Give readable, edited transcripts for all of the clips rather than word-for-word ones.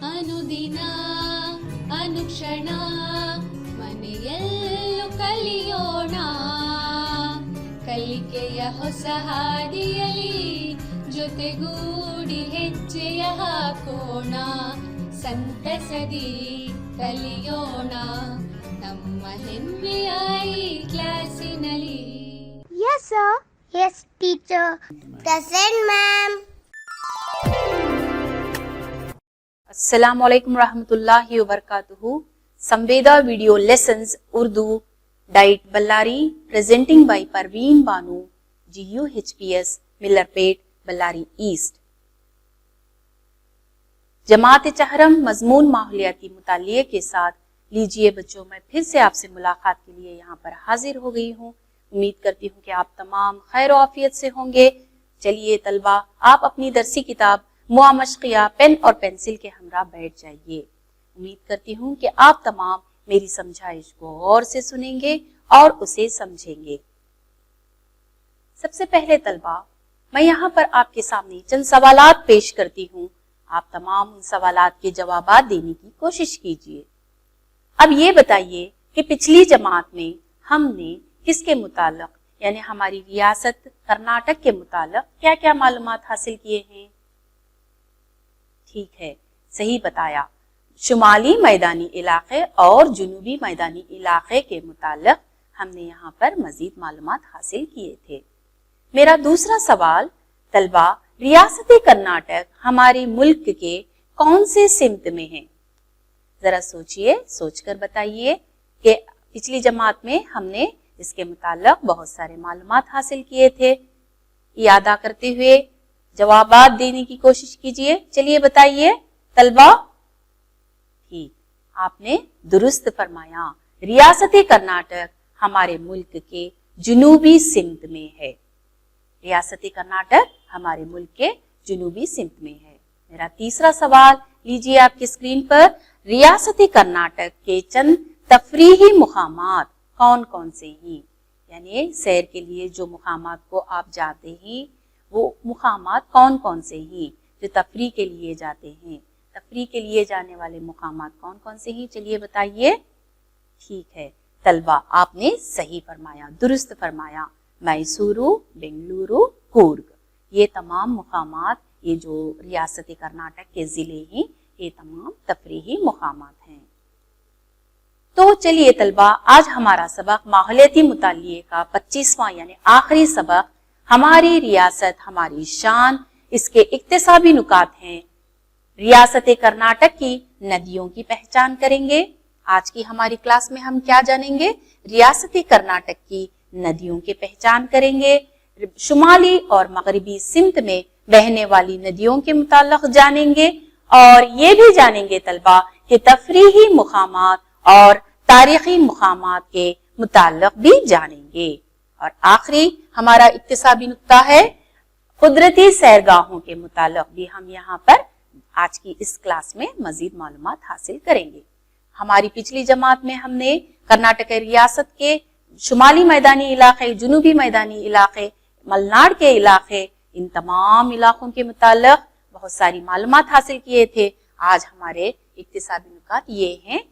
ಅನುದಿನ ಅನುಕ್ಷಣ ಮನೆಯಲ್ಲೂ ಕಲಿಯೋಣ, ಕಲಿಕೆಯ ಹೊಸ ಹಾದಿಯಲಿ ಜೊತೆಗೂಡಿ ಹೆಜ್ಜೆಯ ಹಾಕೋಣ, ಸಂತಸದಿ ಕಲಿಯೋಣ ನಮ್ಮ ಹೆಮ್ಮೆಯ ಈ ಕ್ಲಾಸಿನಲ್ಲಿ. Yes sir. Yes teacher. Present ma'am. अस्सलामुअलैकुम रहमतुल्लाहि व बरकातुहू. Samveda video lessons Urdu DIET Ballari presenting by Parveen Banu, GUHPS Millerpet Ballari east. जमात चहरम मजमून माहौलियाती मुतालिये के साथ लीजिए बच्चों, मैं फिर से आपसे मुलाकात के लिए यहाँ पर हाजिर हो गई हूँ. उम्मीद करती हूँ कि आप तमाम खैर आफियत से होंगे. चलिए तलबा, आप अपनी दरसी किताब मुआमश्किया पेन और पेंसिल के हमरा बैठ जाइए. उम्मीद करती हूँ कि आप तमाम मेरी समझाइश को गौर से सुनेंगे और उसे समझेंगे. सबसे पहले तलबा, मैं यहाँ पर आपके सामने चंद सवालात पेश करती हूँ. आप तमाम उन सवालात के जवाबात देने की कोशिश कीजिए. अब ये बताइए कि पिछली जमात में हमने किसके मुतालिक यानी हमारी रियासत कर्नाटक के मुतालिक क्या क्या मालूमात हासिल किए हैं? ठीक है, सही बताया. शुमाली मैदानी इलाके और जुनूबी मैदानी इलाके के मुतालिक हमने यहाँ पर मजीद मालूमात हासिल किए थे. मेरा दूसरा सवाल तलबा, रियासत कर्नाटक हमारे मुल्क के कौन से सिमत में है? जरा सोचिए, सोचकर बताइए कि पिछली जमात में हमने इसके मुताल्लिक बहुत सारे मालूमात हासिल किए थे. यादा करते हुए जवाबात देने की कोशिश कीजिए. चलिए बताइए तलबा. ठीक, आपने दुरुस्त फरमाया. रियासत कर्नाटक हमारे मुल्क के जुनूबी सिमत में है. रियासत कर्नाटक हमारे मुल्क के जुनूबी सिमत में है. मेरा तीसरा सवाल लीजिए आपकी स्क्रीन पर. रियासत कर्नाटक के चंद तफरीही मुकामात कौन कौन से हैं? यानी सैर के लिए जो मुकामात को आप जाते हैं वो मुकामात कौन कौन से हैं जो तफरी के लिए जाते हैं? तफरी के लिए जाने वाले मुकामात कौन कौन से हैं? चलिए बताइए. ठीक है तलबा, आपने सही फरमाया, दुरुस्त फरमाया. मैसूरू, बेंगलुरु, कूर्ग, ये तमाम मुकामात, ये जो रियासत कर्नाटक के जिले हैं, ये तमाम तफरीही मुकामात हैं. तो चलिए तलबा, आज हमारा सबक माहौलियाती मुतालिये का 25वां यानी आखिरी सबक हमारी रियासत हमारी शान, इसके इक्तिसाबी नुकात हैं. रियासत कर्नाटक की नदियों की पहचान करेंगे. आज की हमारी क्लास में हम क्या जानेंगे? रियासत कर्नाटक की नदियों की पहचान करेंगे. शुमाली और मगरिबी सिमत में बहने वाली नदियों के मुताल्लिक जानेंगे और ये भी जानेंगे तलबा कि तफरीही मुकामात और तारीखी मुकामात के मुताल्लिक भी जानेंगे. और आखिरी हमारा इक्तिसाबी नुक्ता है कुदरती सैरगाहों के मुताल्लिक भी हम यहाँ पर आज की इस क्लास में मजीद मालूमात हासिल करेंगे. हमारी पिछली जमात में हमने कर्नाटक रियासत के शुमाली मैदानी इलाके, जुनूबी मैदानी इलाके, मलनाड के इलाके, इन तमाम इलाकों के मुताल्लिक बहुत सारी मालूमात हासिल किए थे. आज हमारे इक्तिसाबी नुकात ये हैं.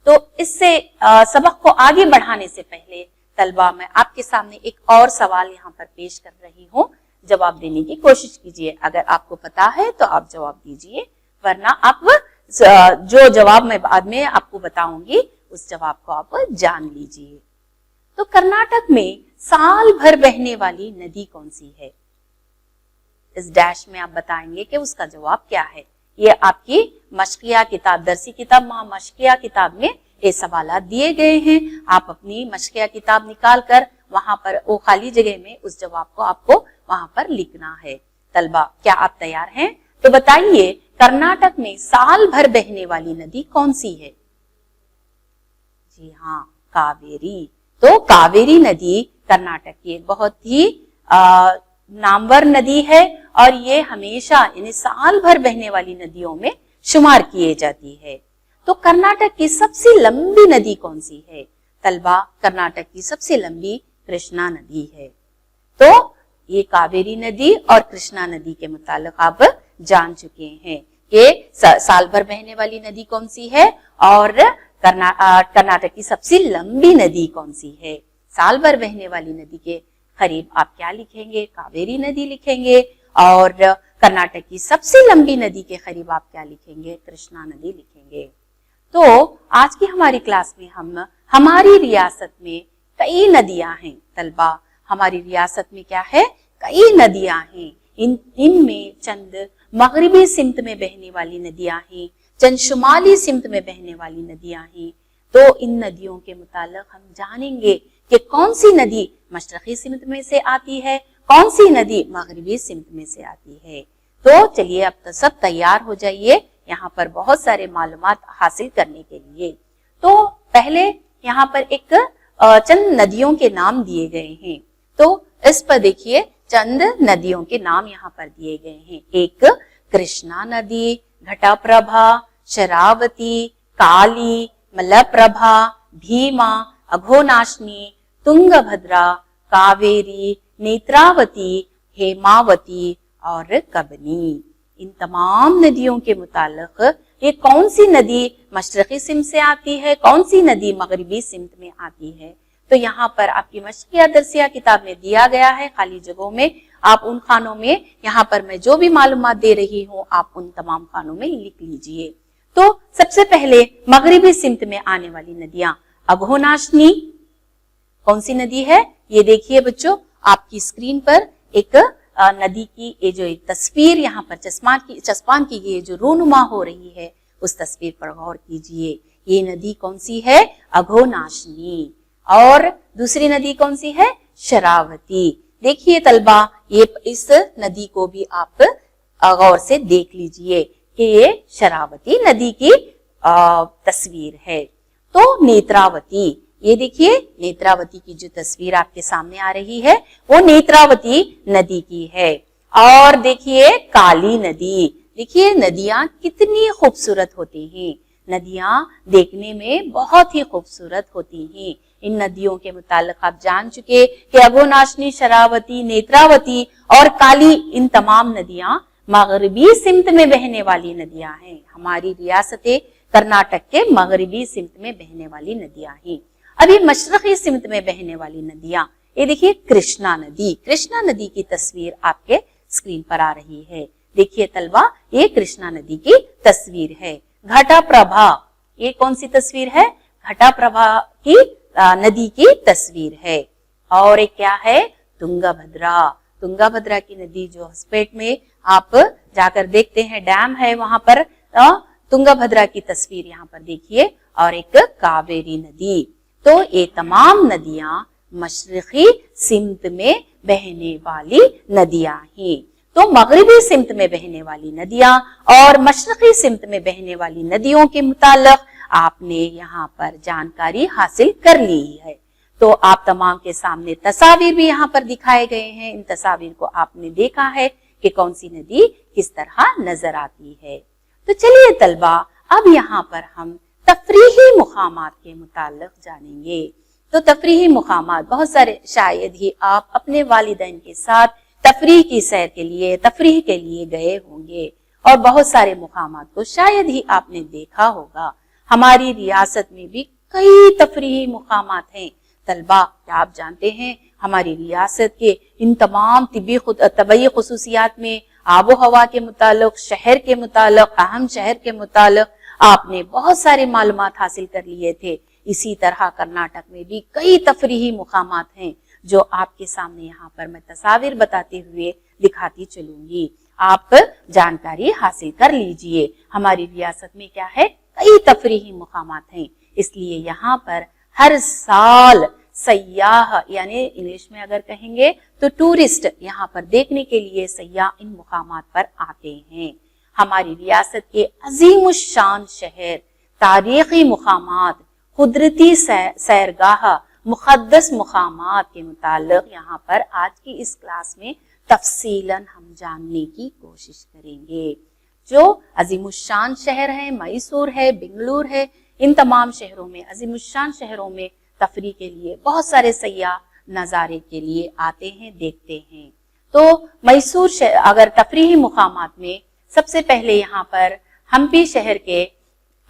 तो इससे सबक को आगे बढ़ाने से पहले तलबा, मैं आपके सामने एक और सवाल यहाँ पर पेश कर रही हूँ. जवाब देने की कोशिश कीजिए. अगर आपको पता है तो आप जवाब दीजिए, वरना आप जो जवाब मैं बाद में आपको बताऊंगी उस जवाब को आप जान लीजिए. तो कर्नाटक में साल भर बहने वाली नदी कौन सी है? इस डैश में आप बताएंगे कि उसका जवाब क्या है. ये आपकी मशकिया किताब, दरसी किताब मशकिया किताब में ये सवालात दिए गए हैं. आप अपनी मशकिया किताब निकाल कर वहां पर वो खाली जगह में उस जवाब को आपको वहां पर लिखना है. तलबा, क्या आप तैयार हैं? तो बताइए कर्नाटक में साल भर बहने वाली नदी कौन सी है? जी हाँ, कावेरी. तो कावेरी नदी कर्नाटक की एक बहुत ही नामवर नदी है और ये हमेशा यानी साल भर बहने वाली नदियों में शुमार किए जाती है. तो कर्नाटक की सबसे लंबी नदी कौन सी है? तलबा, कर्नाटक की सबसे लंबी कृष्णा नदी है. तो ये कावेरी नदी और कृष्णा नदी के मुतालिक आप जान चुके हैं कि साल भर बहने वाली नदी कौन सी है और कर्नाटक की सबसे लंबी नदी कौन सी है। साल भर बहने वाली नदी के करीब आप क्या लिखेंगे, कावेरी नदी लिखेंगे, और कर्नाटक की सबसे लंबी नदी के करीब आप क्या लिखेंगे, कृष्णा नदी लिखेंगे। तो आज की हमारी क्लास में हम हमारी रियासत में कई नदियां हैं तलबा, हमारी रियासत में क्या है, कई नदियां हैं। इनमें चंद मगरिबी सिमत में बहने वाली नदियां हैं, चंद शुमाली सिमत में बहने वाली नदियां हैं। तो इन नदियों के मुतालिक हम जानेंगे कि कौन सी नदी मशरकी सिमत में से आती है, कौन सी नदी मगरिबी सिमत में से आती है। तो चलिए अब तो सब तैयार हो जाइए यहाँ पर बहुत सारे मालूमात हासिल करने के लिए। तो पहले यहाँ पर एक चंद नदियों के नाम दिए गए हैं। तो इस पर देखिए चंद नदियों के नाम यहाँ पर दिए गए हैं। एक कृष्णा नदी, घटप्रभा, शरावती, काली, मलप्रभा, भीमा, अघोनाशिनी, तुंगभद्रा, कावेरी, नेत्रावती, हेमावती और कबनी। इन तमाम नदियों के मुतालिक ये कौन सी नदी मशरकी सिमत से आती है, कौन सी नदी मगरिबी सिमत में आती है। तो यहाँ पर आपकी मशकिया दरसिया किताब में दिया गया है, खाली जगहों में आप उन खानों में यहाँ पर मैं जो भी मालूमात दे रही हूँ आप उन तमाम खानों में लिख लीजिए। तो सबसे पहले मगरिबी सिमत में आने वाली नदियां, अघोनाशिनी कौन सी नदी है, ये देखिए बच्चों आपकी स्क्रीन पर एक नदी की ये जो एक तस्वीर यहाँ पर चस्पान की गई जो रूनुमा हो रही है उस तस्वीर पर गौर कीजिए। ये नदी कौन सी है, अघोनाशिनी। और दूसरी नदी कौन सी है, शरावती। देखिए तलबा ये इस नदी को भी आप गौर से देख लीजिए कि ये शरावती नदी की तस्वीर है। तो नेत्रावती, ये देखिए नेत्रावती की जो तस्वीर आपके सामने आ रही है वो नेत्रावती नदी की है। और देखिए काली नदी, देखिए नदियां कितनी खूबसूरत होती हैं, नदियां देखने में बहुत ही खूबसूरत होती हैं। इन नदियों के मुतालिक आप जान चुके कि अघोनाशिनी, शरावती, नेत्रावती और काली, इन तमाम नदियां मगरिबी सिमत में बहने वाली नदियां हैं। हमारी रियासत कर्नाटक के मगरिबी सिमत में बहने वाली नदियां हैं। अभी मशरकी सिमत में बहने वाली नदियां, ये देखिए कृष्णा नदी, कृष्णा नदी की तस्वीर आपके स्क्रीन पर आ रही है। देखिए तलबा ये कृष्णा नदी की तस्वीर है। घटप्रभा, ये कौन सी तस्वीर है, घटप्रभा की नदी की तस्वीर है। और एक क्या है, तुंगभद्रा, तुंगभद्रा की नदी जो हसपेट में आप जाकर देखते हैं डैम है वहां पर, तुंगभद्रा की तस्वीर यहाँ पर देखिए। और एक कावेरी नदी। तो ये तमाम नदियां मशरकी सिमत में बहने वाली नदियां हैं। तो मगरिबी सिमत में बहने वाली नदियां और मशरकी सिमत में बहने वाली नदियों के मुतालिक आपने यहाँ पर जानकारी हासिल कर ली है। तो आप तमाम के सामने तस्वीर भी यहाँ पर दिखाए गए हैं। इन तस्वीर को आपने देखा है कि कौन सी नदी किस तरह नजर आती है। तो चलिए तलबा अब यहाँ पर हम तफरीही मुकामात के मुतालिक जानेंगे। तो तफरीही मुकामात बहुत सारे, शायद ही आप अपने वालिदैन के साथ तफरीह की सैर के लिए, तफरीह के लिए गए होंगे और बहुत सारे मुकामात को शायद ही आपने देखा होगा। हमारी रियासत में भी कई तफरीही मुकामात हैं तलबा। क्या आप जानते हैं हमारी रियासत के इन तमाम तबई खुसूसियात में आबो हवा के मुतालिक, शहर के मुतालिक, अहम शहर के मुतालिक आपने बहुत सारे मालूमात हासिल कर लिए थे। इसी तरह कर्नाटक में भी कई तफरीही मुकामात हैं जो आपके सामने यहाँ पर मैं तस्वीर बताते हुए दिखाती चलूंगी। आप जानकारी हासिल कर लीजिए। हमारी रियासत में क्या है, कई तफरीही मुकामात हैं, इसलिए यहाँ पर हर साल सयाह, यानी इंग्लिश में अगर कहेंगे तो टूरिस्ट, यहाँ पर देखने के लिए सयाह इन मुकामात पर आते हैं। हमारी रियासत के अजीमुशान शहर, तारीखी मुकामात, कुदरती सैरगाह, मुक़द्दस मुकामात के मुतालिक यहाँ पर आज की इस क्लास में तफसीलन हम जानने की कोशिश करेंगे। जो अजीमुशान शहर है, मैसूर है, बेंगलुरु है, इन तमाम शहरों में, अजीमुशान शहरों में तफरीह के लिए बहुत सारे सयाह नज़ारे के लिए आते हैं, देखते हैं। तो मैसूर अगर तफरीही मुकामात में सबसे पहले यहाँ पर हम्पी शहर के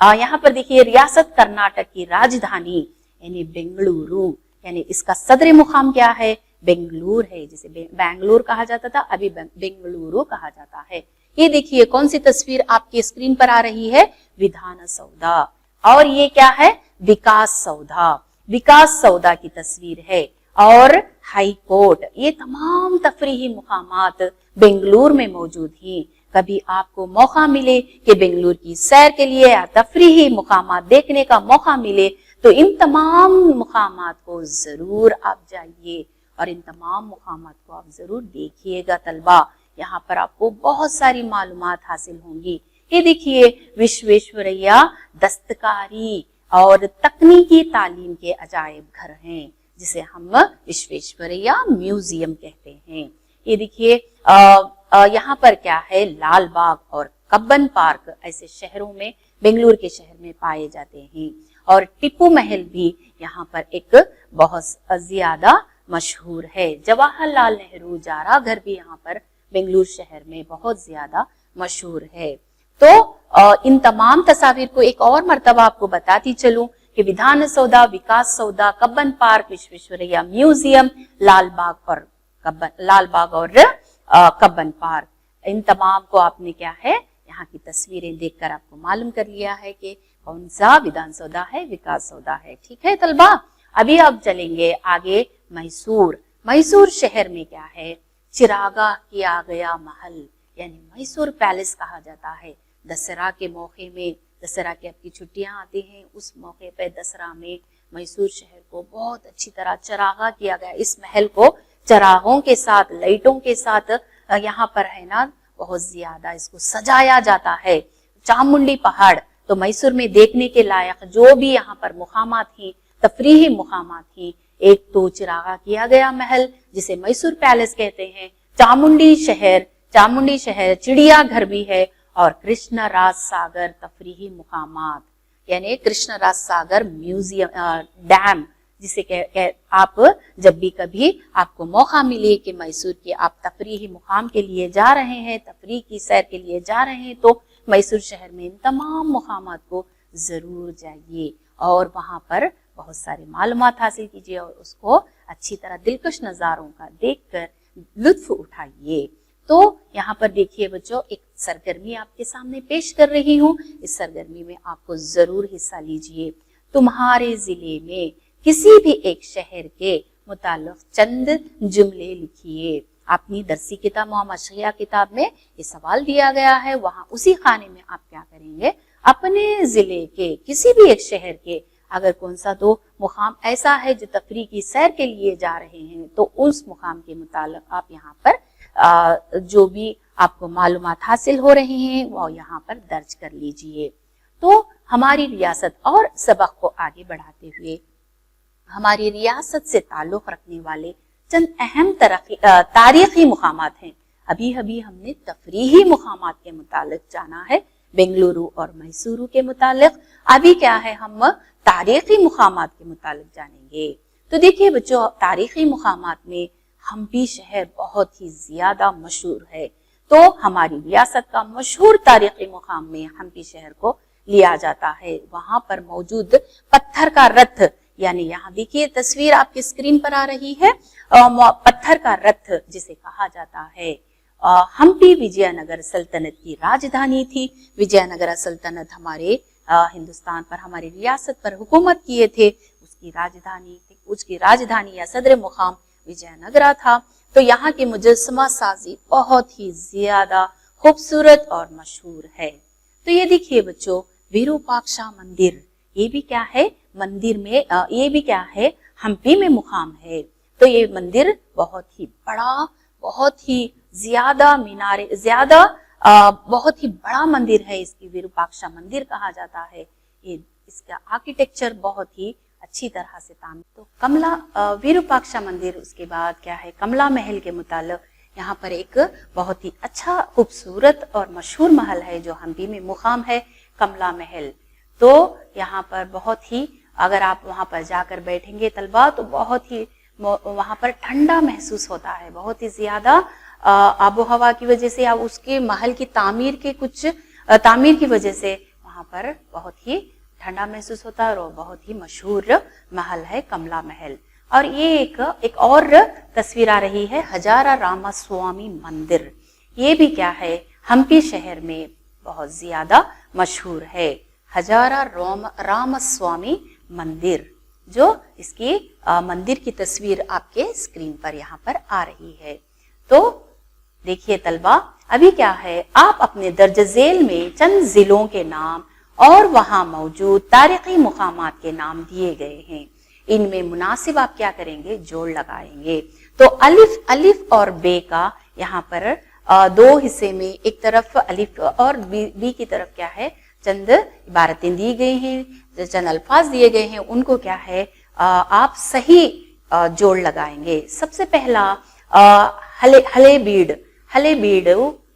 यहाँ पर देखिए रियासत कर्नाटक की राजधानी यानी बेंगलुरु, यानी इसका सदर मुकाम क्या है, बेंगलुरु है, जिसे बेंगलुरु कहा जाता था, अभी बेंगलुरु कहा जाता है। ये देखिए कौन सी तस्वीर आपकी स्क्रीन पर आ रही है, विधान सौधा, और ये क्या है, विकास सौधा, विकास सौधा की तस्वीर है, और हाई कोर्ट। ये तमाम तफरीही मुकामात बेंगलुरु में मौजूद हैं। कभी आपको मौका मिले कि बेंगलुरु की सैर के लिए या तफरीही मुकामात देखने का मौका मिले तो इन तमाम मुकामात को जरूर आप जाइए और इन तमाम मुकामात को आप जरूर देखिएगा तलबा। यहाँ पर आपको बहुत सारी मालूमात हासिल होंगी। ये देखिए विश्वेश्वरैया दस्तकारी और तकनीकी तालीम के अजायब घर हैं, जिसे हम विश्वेश्वरैया म्यूजियम कहते हैं। ये देखिए यहाँ पर क्या है, लाल बाग और कब्बन पार्क ऐसे शहरों में, बेंगलुरु के शहर में पाए जाते हैं। और टिप्पू महल भी यहाँ पर एक बहुत ज्यादा मशहूर है। जवाहरलाल नेहरू जारा घर भी यहाँ पर बेंगलुरु शहर में बहुत ज्यादा मशहूर है। तो इन तमाम तस्वीर को एक और मर्तबा आपको बताती चलूं कि विधान सौधा, विकास सौधा, कब्बन पार्क, विश्वेश्वरैया म्यूजियम, लाल बाग और कब्बन पार्क, इन तमाम को आपने क्या है, यहाँ की तस्वीरें देखकर आपको मालूम कर लिया है कि कौन सा विधान सौधा है, विकास सौधा है। ठीक है तलबा, अभी अब चलेंगे आगे मैसूर। मैसूर शहर में क्या है, चिरागा किया गया महल यानी मैसूर पैलेस कहा जाता है। दशहरा के मौके में, दशहरा की आपकी छुट्टियां आती हैं, उस मौके पे दशहरा में मैसूर शहर को बहुत अच्छी तरह चरागा किया गया। इस महल को चरागों के साथ, लाइटों के साथ यहाँ पर है ना बहुत ज्यादा इसको सजाया जाता है। चामुंडी पहाड़ तो मैसूर में देखने के लायक जो भी यहाँ पर मुकामात थी, तफरीही मुकामात थी, एक तो चिरागा किया गया महल जिसे मैसूर पैलेस कहते हैं, चामुंडी शहर चिड़िया घर भी है, और कृष्णराज सागर तफरीही मुकामात यानी कृष्णराज सागर म्यूजियम डैम, जिसे आप जब भी कभी आपको मौका मिले कि मैसूर के आप तफरीही मुकाम के लिए जा रहे हैं, तफरीह की सैर के लिए जा रहे हैं, तो मैसूर शहर में इन तमाम मुकामात को जरूर जाइए और वहां पर बहुत सारी मालूमात हासिल कीजिए और उसको अच्छी तरह दिलकश नजारों का देखकर लुत्फ उठाइए। तो यहाँ पर देखिए बच्चों, एक सरगर्मी आपके सामने पेश कर रही हूँ। इस सरगर्मी में आपको जरूर हिस्सा लीजिए। तुम्हारे जिले में किसी भी एक शहर के मुताल्लिक चंद जुमले लिखिए। अपनी दरसी किताब मोहम्मद शफिया किताब में ये सवाल दिया गया है, वहां उसी खाने में आप क्या करेंगे, अपने जिले के किसी भी एक शहर के अगर कौन सा तो मुकाम ऐसा है जो तफरीह की सैर के लिए जा रहे हैं, तो उस मुकाम के मुताल्लिक आप यहाँ पर जो भी आपको मालूमात हासिल हो रहे हैं वो यहाँ पर दर्ज कर लीजिए। तो हमारी रियासत और सबक को आगे बढ़ाते हुए हमारी रियासत से ताल्लुक रखने वाले चंद अहम तारीखी मुकामात हैं। अभी हमने तफरीही मुकामात के मुतालिक जाना है, बेंगलुरु और मैसूरू के मुतालिक। अभी क्या है, हम तारीखी मुकामात के मुतालिक जानेंगे। तो देखिए बच्चों, तारीखी मुकामात में हम्पी शहर बहुत ही ज्यादा मशहूर है। तो हमारी रियासत का मशहूर तारीखी मुकाम में हम्पी शहर को लिया जाता है। वहां पर मौजूद पत्थर का रथ, यानी यहाँ देखिए तस्वीर आपकी स्क्रीन पर आ रही है, पत्थर का रथ जिसे कहा जाता है। हम्पी विजयनगर सल्तनत की राजधानी थी। विजयनगर सल्तनत हमारे हिंदुस्तान पर, हमारी रियासत पर हुकूमत किए थे। उसकी राजधानी या सदर मुकाम विजयनगरा था। तो यहाँ की मुजस्समा साजी बहुत ही ज्यादा खूबसूरत और मशहूर है। तो ये देखिए बच्चों, विरूपाक्षा मंदिर, ये भी क्या है, मंदिर में ये भी क्या है, हम्पी में मुकाम है। तो ये मंदिर बहुत ही बड़ा, बहुत ही ज्यादा मीनारे, बहुत ही बड़ा मंदिर है। इसकी विरूपाक्षा मंदिर कहा जाता है। ये इसका आर्किटेक्चर बहुत ही अच्छी तरह से तामीर। तो कमला विरूपाक्षा मंदिर, उसके बाद क्या है, कमला महल के मुतालिक यहाँ पर एक बहुत ही अच्छा, खूबसूरत और मशहूर महल है जो हम्पी में मुकाम है, कमला महल। तो यहाँ पर बहुत ही, अगर आप वहां पर जाकर बैठेंगे तलबा, तो बहुत ही वहां पर ठंडा महसूस होता है, बहुत ही ज्यादा आबो हवा की वजह से या उसके महल की तामीर की वजह से वहां पर बहुत ही ठंडा महसूस होता है, और बहुत ही मशहूर महल है कमला महल। और ये एक और तस्वीर आ रही है हजारा रामास्वामी मंदिर। ये भी क्या है, हम्पी शहर में बहुत ज्यादा मशहूर है, हजारा रामास्वामी मंदिर, जो इसकी मंदिर की तस्वीर आपके स्क्रीन पर यहाँ पर आ रही है। तो देखिए तलबा, अभी क्या है, आप अपने दर्ज झेल में चंद जिलों के नाम और वहां मौजूद तारीखी मुकामात के नाम दिए गए हैं। इनमें मुनासिब आप क्या करेंगे, जोड़ लगाएंगे। तो अलिफ और बे का यहाँ पर दो हिस्से में, एक तरफ अलिफ और बी की तरफ क्या है, चंद इबारतें दी गई हैं, चंद अल्फाज दिए गए हैं, उनको क्या है आप सही जोड़ लगाएंगे। सबसे पहला हलेबीड़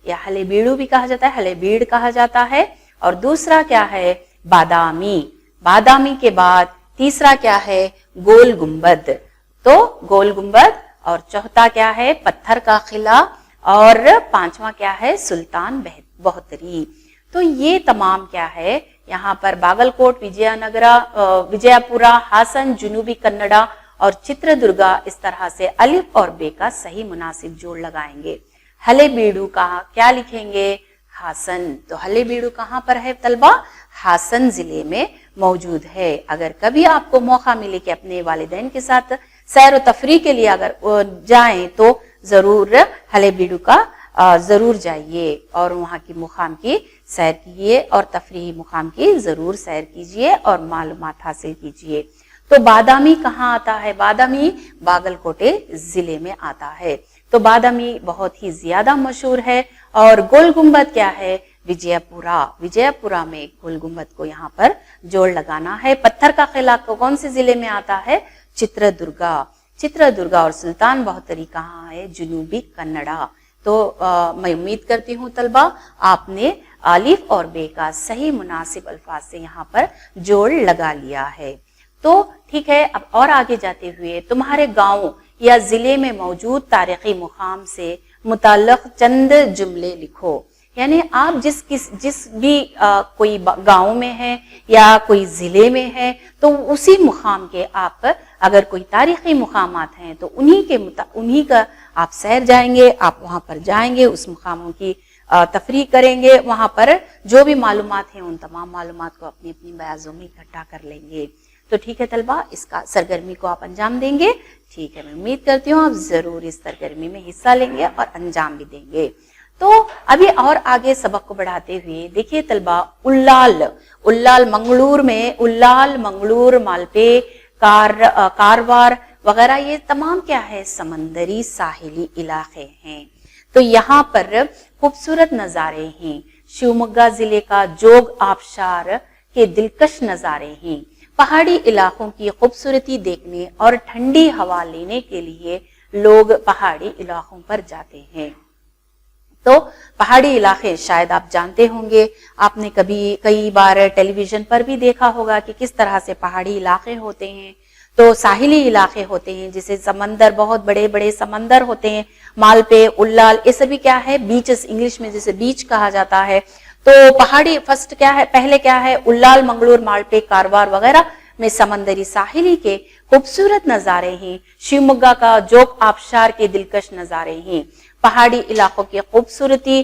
या हलेबीड़ू भी कहा जाता है, हलेबीड़ कहा जाता है। और दूसरा क्या है, बादामी के बाद तीसरा क्या है, गोल गुंबद। तो गोल गुंबद, और चौथा क्या है, पत्थर का किला, और पांचवा क्या है, सुल्तान बहतरी। तो ये तमाम क्या है, यहाँ पर बागलकोट, विजयपुरा, हासन, जुनूबी कन्नड़ा और चित्रदुर्गा, इस तरह से अलिफ और बे का सही मुनासिब जोड़ लगाएंगे। हलेबीडू का क्या लिखेंगे, हासन। तो हलेबीडू कहाँ पर है तलबा, हासन जिले में मौजूद है। अगर कभी आपको मौका मिले कि अपने वालिदैन के साथ सैर व तफरी के लिए अगर जाएं, तो जरूर हलेबीडू का जरूर जाइए और वहाँ की मुकाम की सैर कीजिए और तफरीही मुकाम की जरूर सैर कीजिए और मालूमात हासिल कीजिए। तो बादामी कहाँ आता है, बादामी बागलकोटे जिले में आता है। तो बादामी बहुत ही ज्यादा मशहूर है। और गोल गुंबद क्या है, विजयपुरा में गोल गुंबद को यहाँ पर जोड़ लगाना है। पत्थर का किला कौन से जिले में आता है, चित्रदुर्गा। और सुल्तान बहतरी कहाँ है, जुनूबी कन्नड़ा। तो मैं उम्मीद करती हूँ तलबा आपने अलिफ और बे का सही मुनासिब अल्फाज से यहाँ पर जोड़ लगा लिया है। तो ठीक है, अब और आगे जाते हुए तुम्हारे गांव या जिले में मौजूद तारीखी मुकाम से मुताल्लिक़ चंद जुमले लिखो। यानी आप जिस भी कोई गांव में है या कोई जिले में है, तो उसी मुकाम के आप अगर कोई तारीखी मुकामात हैं तो उन्हीं का आप सैर जाएंगे, आप वहां पर जाएंगे, उस मुकामों की तफरीह करेंगे, वहां पर जो भी मालूमात हैं उन तमाम मालूमात को अपनी अपनी बयाज़ों में इकट्ठा कर लेंगे। तो ठीक है तलबा, इसका सरगर्मी को आप अंजाम देंगे। ठीक है, मैं उम्मीद करती हूँ आप जरूर इस सरगर्मी में हिस्सा लेंगे और अंजाम भी देंगे। तो अभी और आगे सबक को बढ़ाते हुए देखिए तलबा, उल्लाल मंगलूर में उल्लाल, मंगलूर, मालपे, कारवार वगैरह, ये तमाम क्या है, समंदरी साहिली इलाके हैं। तो यहाँ पर खूबसूरत नजारे हैं। शिवमोगा जिले का जोग आबशार के दिलकश नजारे हैं। पहाड़ी इलाकों की खूबसूरती देखने और ठंडी हवा लेने के लिए लोग पहाड़ी इलाकों पर जाते हैं। तो पहाड़ी इलाके शायद आप जानते होंगे, आपने कई बार टेलीविजन पर भी देखा होगा कि किस तरह से पहाड़ी इलाके होते हैं। तो साहिली इलाके होते हैं, जिसे समंदर, बहुत बड़े बड़े समंदर होते हैं। मालपे, उल्लाल, ये सभी क्या है, बीचेस, इंग्लिश में जैसे बीच कहा जाता है। तो पहाड़ी पहले क्या है, उल्लाल, मंगलूर, मालपे, कारवार वगैरह में समंदरी साहिली के खूबसूरत नजारे हैं। शिवमोगा का जोग आबशार के दिलकश नजारे हैं। पहाड़ी इलाकों की खूबसूरती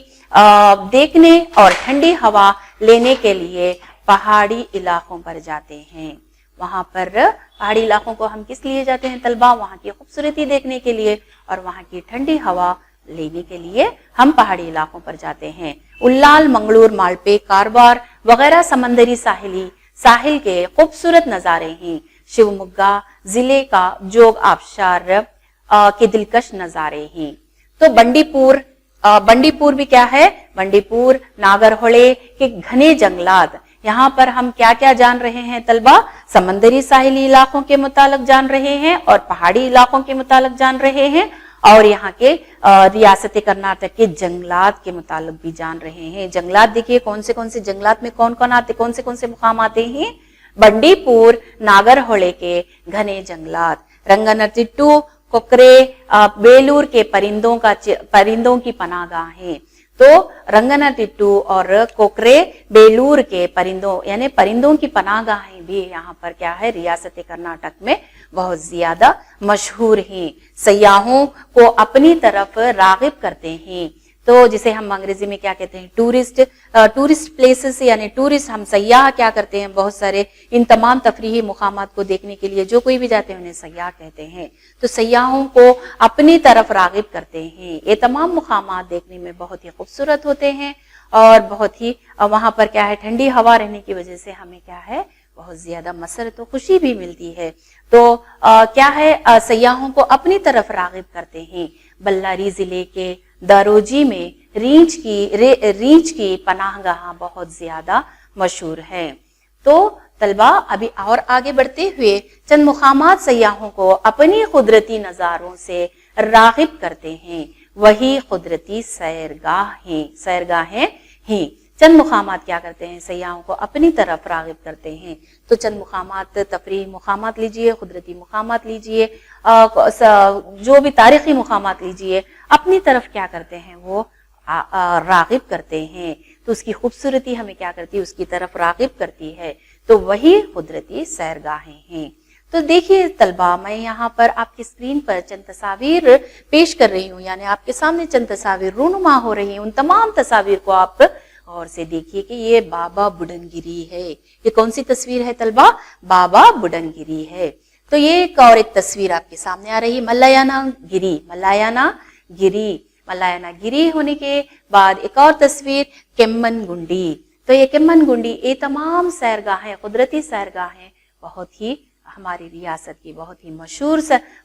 देखने और ठंडी हवा लेने के लिए पहाड़ी इलाकों पर जाते हैं। वहां पर पहाड़ी इलाकों को हम किस लिए जाते हैं तलबा, वहां की खूबसूरती देखने के लिए और वहां की ठंडी हवा लेने के लिए हम पहाड़ी इलाकों पर जाते हैं। उल्लाल, मंगलूर, मालपे, कारवार वगैरह समंदरी साहिल के खूबसूरत नजारे हैं। शिवमोगा जिले का जोग आबशार के दिलकश नजारे हैं। तो बंडीपुर भी क्या है, बंडीपुर, नागरहोले के घने जंगलात। यहाँ पर हम क्या क्या जान रहे हैं तलबा, समंदरी साहिली इलाकों के मुतालिक जान रहे हैं और पहाड़ी इलाकों के मुतालिक जान रहे हैं, और यहाँ के रियासत कर्नाटक के जंगलात के मुतालिक भी जान रहे हैं। जंगलात देखिए कौन से जंगलात में कौन आते, कौन से मुकाम आते हैं। बंडीपुर, नागरहोले के घने जंगलात, रंगनतिट्टू, कोकरे बेलूर के परिंदों की पनाहगाहें। तो रंगनातिट्टू और कोकरे बेलूर के परिंदों यानी परिंदों की पनाहगाहें भी यहाँ पर क्या है, रियासत कर्नाटक में बहुत ज्यादा मशहूर हैं, सयाहों को अपनी तरफ रागिब करते हैं। तो जिसे हम अंग्रेजी में क्या कहते हैं, टूरिस्ट प्लेसेस, यानी टूरिस्ट, हम सयाह क्या करते हैं, बहुत सारे इन तमाम तफरीही मुकामात को देखने के लिए जो कोई भी जाते हैं उन्हें सयाह कहते हैं। तो सयाहों को अपनी तरफ रागिब करते हैं। ये तमाम मुकामात देखने में बहुत ही खूबसूरत होते हैं और बहुत ही वहां पर क्या है, ठंडी हवा रहने की वजह से हमें क्या है, बहुत ज्यादा मसरत और खुशी भी मिलती है। तो क्या है, सयाहों को अपनी तरफ रागिब करते हैं। बल्लारी जिले के दारोजी में रींच की पनाहगाह बहुत ज्यादा मशहूर है। तो तलबा अभी और आगे बढ़ते हुए चंद मुकामात सयाहों को अपनी कुदरती नजारों से रागिब करते हैं, वही कुदरती सैरगाहें हैं। चंद मुकामात क्या करते हैं, सयाहों को अपनी तरफ रागिब करते हैं। तो चंद मुकामात, तफरीही मुकामात लीजिए, कुदरती मुकामात लीजिए, जो भी तारीखी मुकामात लीजिए, अपनी तरफ क्या करते हैं, वो रागिब करते हैं। तो उसकी खूबसूरती हमें क्या करती है, उसकी तरफ रागिब करती है। तो वही कुदरती सैरगाहें हैं। तो देखिए तलबा, मैं यहाँ पर आपकी स्क्रीन पर चंद तस्वीर पेश कर रही हूँ, यानी आपके सामने चंद तस्वीर रूनुमा हो रही हैं। उन तमाम तस्वीर को आप और से देखिए कि ये बाबा बुडनगिरी है। ये कौन सी तस्वीर है तलबा, बाबा बुडनगिरी है। तो ये एक और एक तस्वीर आपके सामने आ रही है, मल्लायाना गिरी होने के बाद एक और तस्वीर केम्मन गुंडी। तो ये केम्मन गुंडी, ये तमाम सैरगाहें, कुदरती सैरगाहें, बहुत ही हमारी रियासत की बहुत ही मशहूर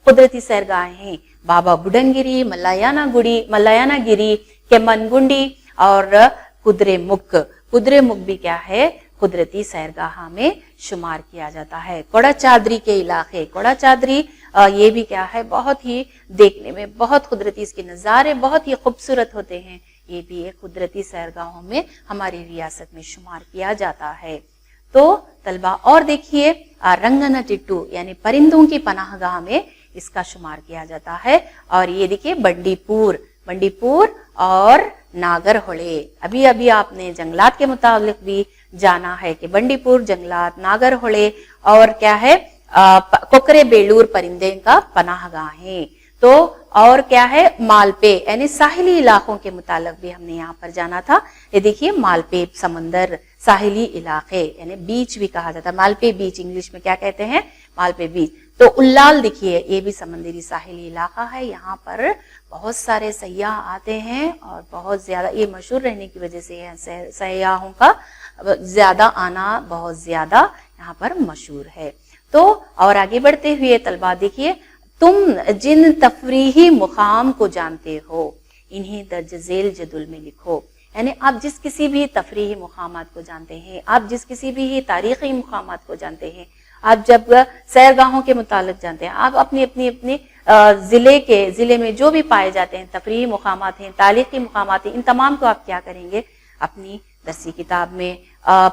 कुदरती सैरगाहें हैं। बाबा बुडनगिरी, मल्लायाना गिरी, केम्मन गुंडी और कुदरे मुख भी क्या है, कुदरती सैरगाह में शुमार किया जाता है। कोड़ा चादरी के इलाके, कोड़ा चादरी ये भी क्या है, बहुत ही देखने में बहुत कुदरती, इसके नज़ारे बहुत ही खूबसूरत होते हैं। ये भी एक कुदरती सैरगाहों में हमारी रियासत में शुमार किया जाता है। तो तलबा और देखिए, रंगनातिट्टू यानी परिंदों की पनाहगाह में इसका शुमार किया जाता है। और ये देखिए बंडीपुर और नागरहोले। अभी अभी आपने जंगलात के मुताबिक भी जाना है कि बंडीपुर जंगलात, नागरहोले और क्या है, कोकरे बेलूर परिंदे का पनाहगाह है। तो और क्या है, मालपे यानी साहिली इलाकों के मुताबिक भी हमने यहाँ पर जाना था। ये देखिए मालपे समंदर, साहिली इलाके यानी बीच भी कहा जाता है, मालपे बीच इंग्लिश में क्या कहते हैं, मालपे बीच। तो उल्लाल देखिए, ये भी समंदरी साहिली इलाका है। यहाँ पर बहुत सारे सयाह आते हैं और बहुत ज्यादा ये मशहूर रहने की वजह से सयाहों का ज्यादा आना बहुत ज्यादा यहाँ पर मशहूर है। तो और आगे बढ़ते हुए तलबा देखिए, तुम जिन तफरीही मुकाम को जानते हो इन्हीं दर्ज झेल जदुल में लिखो। यानी आप जिस किसी भी तफरीही मुकामात को जानते हैं, आप जिस किसी भी तारीखी मुकामात को जानते हैं, आप जब सैरगाहों के मुतालिक जानते हैं, आप अपनी जिले में जो भी पाए जाते हैं तफरीही मुकामात हैं, तारीखी मुकामात हैं, इन तमाम को आप क्या करेंगे, अपनी दरसी किताब में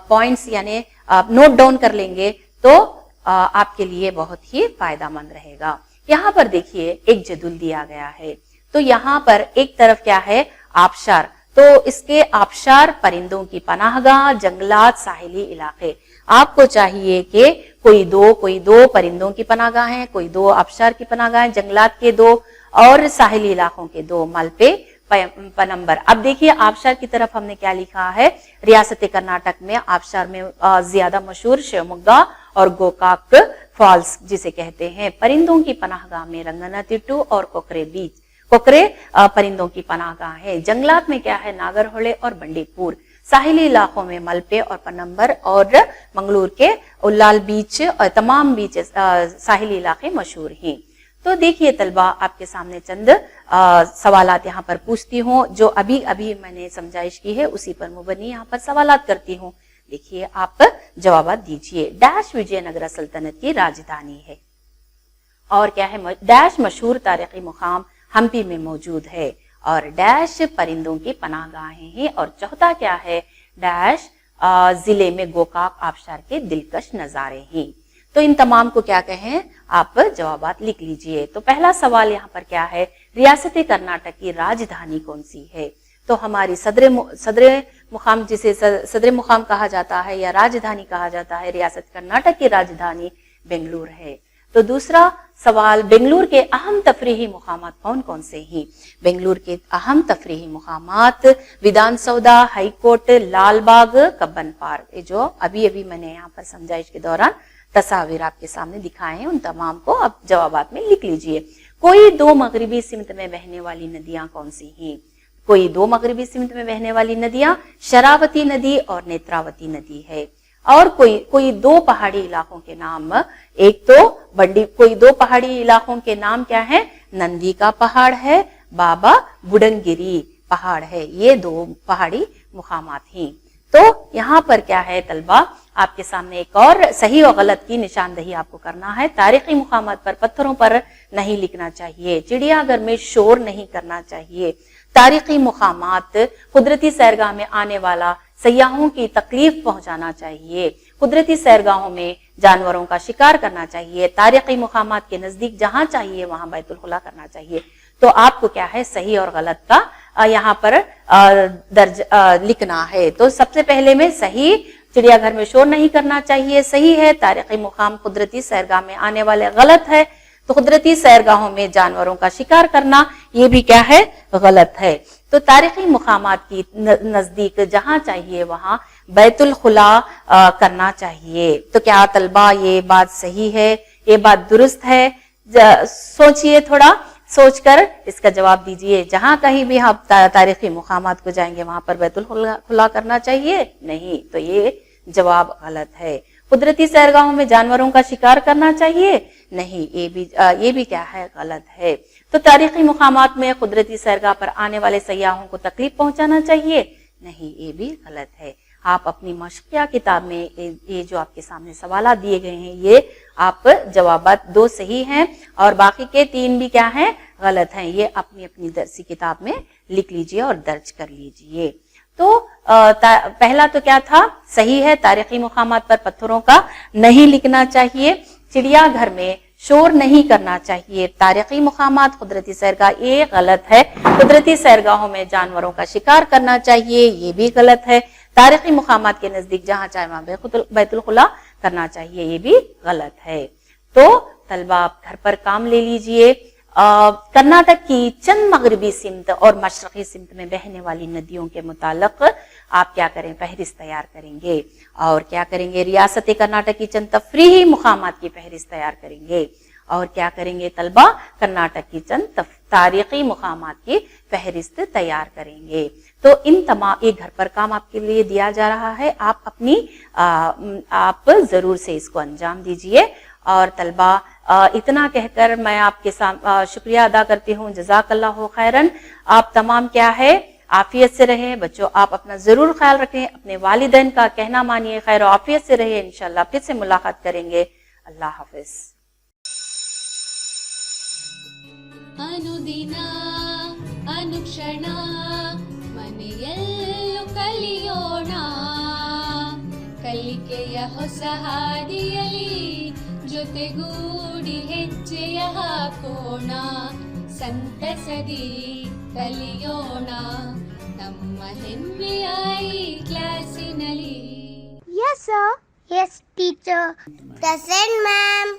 पॉइंट्स यानी नोट डाउन कर लेंगे। तो आपके लिए बहुत ही फायदेमंद रहेगा। यहाँ पर देखिए एक जदुल दिया गया है। तो यहाँ पर एक तरफ क्या है, आबशार। तो इसके आबशार परिंदों की पनाहगाह, जंगलात, साहिली इलाके। आपको चाहिए कि कोई दो परिंदों की पनाहगाहें, कोई दो आबशार की पनाहगाहें, जंगलात के दो और साहिली इलाकों के दो, मालपे पनंबर। अब देखिए आबशार की तरफ हमने क्या लिखा है, रियासत कर्नाटक में आबशार में ज्यादा मशहूर शिवमोग्गा और गोकाक फॉल्स जिसे कहते हैं। परिंदों की पनाहगाह में रंगनातिट्टू और कोकरे परिंदों की पनाहगाह है। जंगलात में क्या है, नागरहोले और बंडीपुर। साहिली इलाकों में मलपे और पनंबर और मंगलूर के उल्लाल बीच और तमाम बीच साहिली इलाके मशहूर हैं। तो देखिए तलबा, आपके सामने चंद सवालात यहाँ पर पूछती हूँ, जो अभी अभी मैंने समझाइश की है उसी पर मुबनी यहाँ पर सवालात करती हूँ। देखिए आप जवाब दीजिए। डैश विजयनगर सल्तनत की राजधानी है और क्या है, डैश मशहूर तारीखी मुकाम हम्पी में मौजूद है और डैश परिंदों की पनाहगाहें हैं। और चौथा क्या है, डैश जिले में गोकाक आबशार के दिलकश नजारे हैं। تو ان تمام کو کیا کہیں آپ جوابات لکھ لیجئے. تو پہلا سوال یہاں پر کیا ہے, ریاست کرناٹک کی راجدھانی کون سی ہے؟ تو ہماری صدر مقام جسے صدر مقام کہا جاتا ہے یا راجدھانی کہا جاتا ہے, ریاست کرناٹک کی راجدھانی بنگلور ہے. تو دوسرا سوال, بنگلور کے اہم تفریحی مقامات کون کون سے ہیں؟ بنگلور کے اہم تفریحی مقامات ودھان سودا, high court, Lal Bagh, کبن park. یہ جو ابھی میں نے یہاں پر سمجھائش کے دوران تصاویر آپ کے سامنے دکھائے ہیں, ان تمام کو اب جوابات میں لکھ لیجئے. کوئی دو مغربی سمت میں بہنے والی ندیاں کون سی ہیں؟ کوئی دو مغربی سمت میں بہنے والی ندیاں شراوتی ندی اور نیتراوتی ندی ہے. اور کوئی دو پہاڑی علاقوں کے نام, ایک تو کوئی دو پہاڑی علاقوں کے نام کیا ہے؟ نندی کا پہاڑ ہے, بابا بڈنگیری پہاڑ ہے. یہ دو پہاڑی مقامات ہیں. تو یہاں پر کیا ہے طلبہ, آپ کے سامنے ایک اور صحیح اور غلط کی نشاندہی آپ کو کرنا ہے. تاریخی مقامات پر پتھروں پر نہیں لکھنا چاہیے, چڑیا گھر میں شور نہیں کرنا چاہیے, تاریخی مقامات قدرتی سیرگاہ میں آنے والا سیاحوں کی تکلیف پہنچانا چاہیے, قدرتی سیرگاہوں میں جانوروں کا شکار کرنا چاہیے, تاریخی مقامات کے نزدیک جہاں چاہیے وہاں بیت الخلا کرنا چاہیے. تو آپ کو کیا ہے صحیح اور غلط کا یہاں پر درج لکھنا ہے. تو سب سے پہلے میں صحیح, چڑیا گھر میں شور نہیں کرنا چاہیے, صحیح ہے. تاریخی مقام قدرتی سیرگاہ میں آنے والے غلط ہے. تو قدرتی سیرگاہوں میں جانوروں کا شکار کرنا یہ بھی کیا ہے غلط ہے. تو تاریخی مقامات کی نزدیک جہاں چاہیے وہاں بیت الخلا کرنا چاہیے. تو کیا طلبہ یہ بات صحیح ہے, یہ بات درست ہے؟ سوچئے, تھوڑا سوچ کر اس کا جواب دیجئے. جہاں کہیں بھی آپ تاریخی مقامات کو جائیں گے وہاں پر بیت الخلا کرنا چاہیے نہیں, تو یہ جواب غلط ہے. قدرتی سیرگاہوں میں جانوروں کا شکار کرنا چاہیے نہیں, یہ بھی کیا ہے غلط ہے. تو تاریخی مقامات میں قدرتی سیرگاہ پر آنے والے سیاحوں کو تکلیف پہنچانا چاہیے نہیں, یہ بھی غلط ہے. آپ اپنی مشقیہ کتاب میں یہ جو آپ کے سامنے سوالات دیے گئے ہیں یہ آپ جوابات دو صحیح ہیں اور باقی کے تین بھی کیا ہیں غلط ہیں. یہ اپنی درسی کتاب میں لکھ لیجئے اور درج کر لیجئے. تو پہلا تو کیا تھا صحیح ہے, تاریخی مقامات پر پتھروں کا نہیں لکھنا چاہیے, چڑیا گھر میں شور نہیں کرنا چاہیے, تاریخی مقامات قدرتی سیرگاہ یہ غلط ہے, قدرتی سیرگاہوں میں جانوروں کا شکار کرنا چاہیے یہ بھی غلط ہے, تاریخی مقامات کے نزدیک جہاں چاہے وہاں بیت الخلا کرنا چاہیے یہ بھی غلط ہے. تو طلبہ آپ گھر پر کام لے لیجئے. کرناٹک کی چند مغربی سمت اور مشرقی سمت میں بہنے والی ندیوں کے متعلق آپ کیا کریں فہرست تیار کریں گے, اور کیا کریں گے ریاست کرناٹک کی چند تفریحی مقامات کی فہرست تیار کریں گے, اور کیا کریں گے طلبہ کرناٹک کی چند تاریخی مقامات کی فہرست تیار کریں گے. تو ان تمام ایک گھر پر کام آپ کے لیے دیا جا رہا ہے, آپ ضرور سے اس کو انجام دیجئے. اور طلبہ اتنا کہہ کر میں آپ کے شکریہ ادا کرتی ہوں. جزاک اللہ خیرن. آپ تمام کیا ہے عافیت سے رہیں. بچوں آپ اپنا ضرور خیال رکھیں, اپنے والدین کا کہنا مانیے, خیر و عافیت سے رہیں. انشاءاللہ پھر سے ملاقات کریں گے. اللہ حافظ. ಅನುದಿನ ಅನುಕ್ಷಣ ಮನೆಯಲ್ಲೂ ಕಲಿಯೋಣ, ಕಲಿಕೆಯ ಹೊಸ ಹಾದಿಯಲಿ ಜೊತೆಗೂಡಿ ಹೆಜ್ಜೆಯ ಹಾಕೋಣ, ಸಂತಸದಿ ಕಲಿಯೋಣ ನಮ್ಮ ಹೆಮ್ಮೆಯ ಈ ಕ್ಲಾಸಿನಲ್ಲಿ. Yes, sir. Yes, teacher. Present, ma'am.